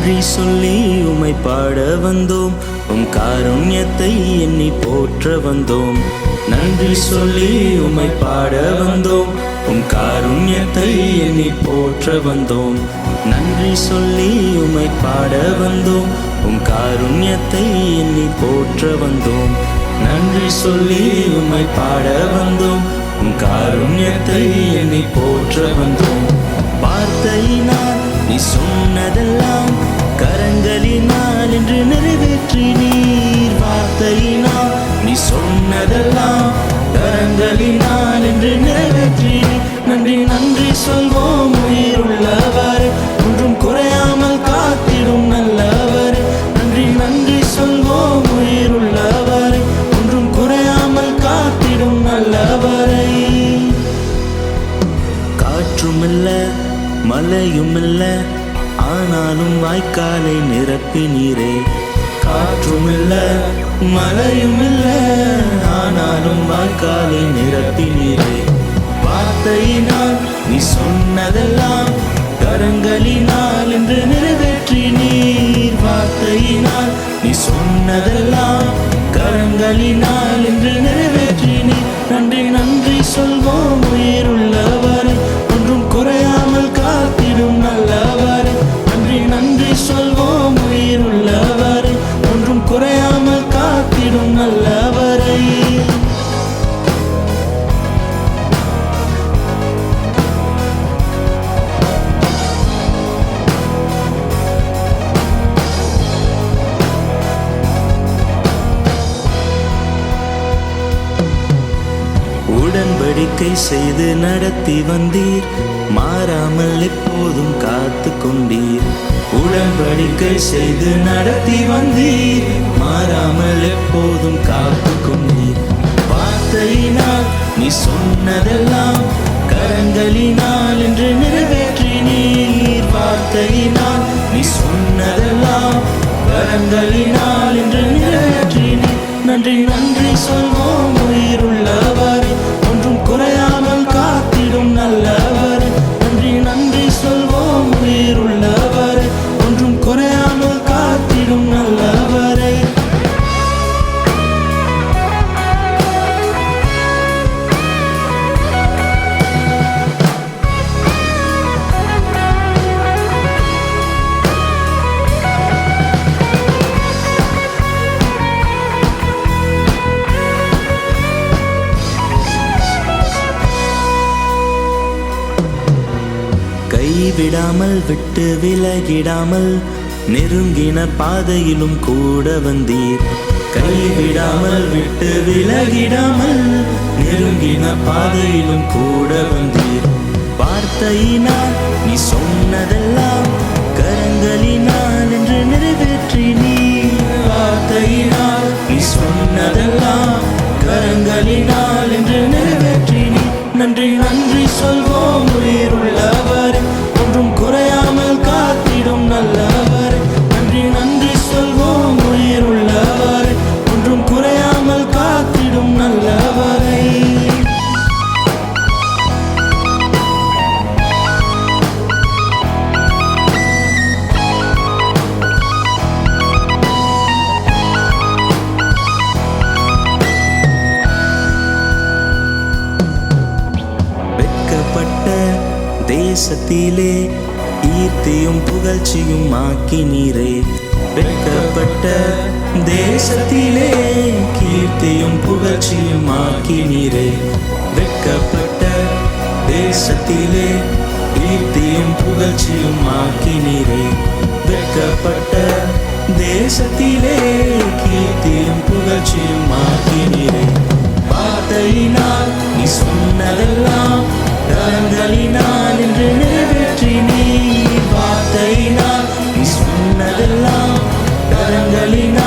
நன்றி சொல்லி உம்மை பாட வந்தோம், உம் காருண்யத்தை எண்ணி போற்ற வந்தோம். நன்றி சொல்லி உம்மை பாட வந்தோம், உம் காருண்யத்தை எண்ணி போற்ற வந்தோம். நன்றி சொல்லி உம்மை பாட வந்தோம், உம் காருண்யத்தை எண்ணி போற்ற வந்தோம். நன்றி சொல்லி உம்மை பாட வந்தோம், உம் காருண்யத்தை எண்ணி போற்ற வந்தோம். வார்த்தையினால் நீ சொன்னதெல்லாம் கரங்களினால் என்று நிறைவேற்றினீர். வார்த்தையினால் நீ சொன்னதெல்லாம் கரங்களினால் என்று நிறைவேற்றினீர். நன்றி நன்றி சொல்வோம் உயிருள்ளவர், ஒன்றும் குறையாமல் காத்திடும் நல்லவர். நன்றி நன்றி சொல்வோம் உயிருள்ளவர், ஒன்றும் குறையாமல் காத்திடும் நல்லவரை. காற்றுமில்ல மழையுமில்ல, ஆனாலும் வாய்க்காலை நிரப்பினீரே. காற்றுமில்ல மழையுமில்ல, ஆனாலும் வாய்க்காலை நிரப்பினீரே. வார்த்தையினால் நீ சொன்னதெல்லாம் கரங்களினால் என்று நிறைவேற்றினீர். வார்த்தையினால் நீ சொன்னதெல்லாம் கரங்களினால் என்று நிறைவேற்றினீர். நன்றி நன்றி சொல்வோம் உயிருள்ளவர், ஒன்றும் குறையாமல் காத்திடும் நல்லவர். நன்றி நன்றி சொல்வோம் உயிருள்ளவர், ஒன்றும் குறையாமல் காத்திடும் நல்லவரை. உடன்படிக்கை செய்து நடத்தி வந்தீர், மாறாமல் எப்போதும் காத்து கொண்டீர். உடன்படிக்கை செய்து நடத்தி வந்தீர், மாறாமல் எப்போதும் காத்து கொண்டீர். வார்த்தையினால் நீ சொன்னதெல்லாம் கரங்களினால் என்று நிறைவேற்றினீர். வார்த்தையினால் நீ சொன்னதெல்லாம் கரங்களினால் என்று நிறைவேற்றினீர். நன்றி நன்றி சொல்வோம் உயிருள்ளவர், ஒன்றும் குறையாமல் காத்திடும் நல்லவர். நன்றி நன்றி சொல்வோம் உயிருள்ளவர், ஒன்றும் குறையாமல் காத்திடும் நல்லவரை. கைவிடாமல் விட்டு விலகிடாமல் நெருங்கின பாதையிலும் கூட வந்தீர். கைவிடாமல் விட்டு விலகிடாமல் நெருங்கின பாதையிலும் கூட வந்தீர். வார்த்தையினால் நீ சொன்னதெல்லாம் கரங்களினால் என்று நிறைவேற்றினீர். வார்த்தையினால் நீ சொன்னதெல்லாம் கரங்களினால் என்று நிறைவேற்றினீர். நன்றி நன்றி சொல்வோம் உயிருள்ளவர், ஒன்றும் குறையாமல் காத்திடும் நல்லவர். நன்றி நன்றி சொல்வோம் உயிருள்ளவர், ஒன்றும் குறையாமல் காத்திடும் நல்லவரை. தேசத்திலே கீர்த்தியும் புகழ்ச்சியும் ஆக்கினீரே. வெட்கப்பட்ட தேசத்திலே கீர்த்தியும் புகழ்ச்சியும் ஆக்கினீரே. வெட்கப்பட்ட தேசத்திலே கீர்த்தியும் புகழ்ச்சியும் ஆக்கினீரே. வெட்கப்பட்ட தேசத்திலே கீர்த்தியும் புகழ்ச்சியும் ஆக்கினீரே. வார்த்தையினால் நீ சொன்னதெல்லாம் கரங்களினால் என்று நிறைவேற்றினீர். வார்த்தையினால் நீ சொன்னதெல்லாம் கரங்களினால்